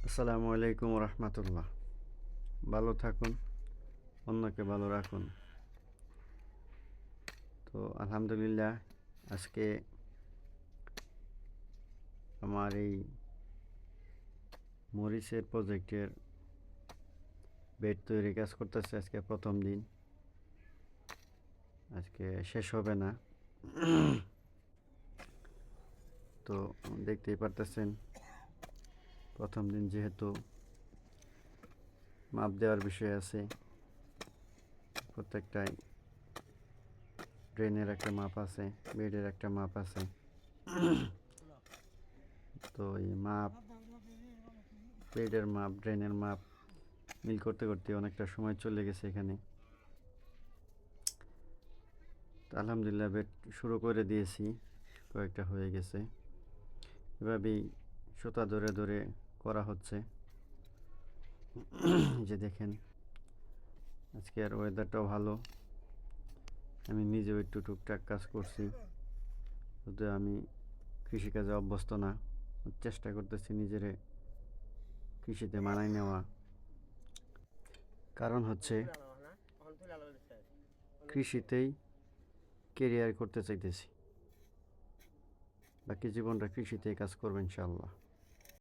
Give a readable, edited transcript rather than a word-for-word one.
আসসালামু আলাইকুম রহমতুল্লাহ। ভালো থাকুন, অন্যকে ভালো রাখুন। তো আলহামদুলিল্লাহ, আজকে আমার এই মরিচের প্রজেক্টের বেড তৈরি কাজ করতেছে। আজকে প্রথম দিন, আজকে শেষ হবে না। তো দেখতেই পারতেছেন, প্রথম দিন যেহেতু মাপ দেওয়ার বিষয় আছে, প্রত্যেকটাই ড্রেনের একটা মাপ আছে, বেডের একটা মাপ আছে। তো এই মাপ, বেডের মাপ, ড্রেনের মাপ মিল করতে করতে অনেকটা সময় চলে গেছে এখানে। তো আলহামদুলিল্লাহ, বেড শুরু করে দিয়েছি, কয়েকটা হয়ে গেছে। এভাবেই সুতা ধরে ধরে করা হচ্ছে। যে দেখেন, আজকে আর ওয়েদারটাও ভালো। আমি নিজেও একটু টুকটাক কাজ করছি, শুধু আমি কৃষিকাজে অভ্যস্ত না, চেষ্টা করতেছি নিজেরে কৃষিতে মানায় নেওয়া। কারণ হচ্ছে কৃষিতেই কেরিয়ার করতে চাইতেছি, বাকি জীবনটা কৃষিতেই কাজ করবো ইনশাআল্লাহ।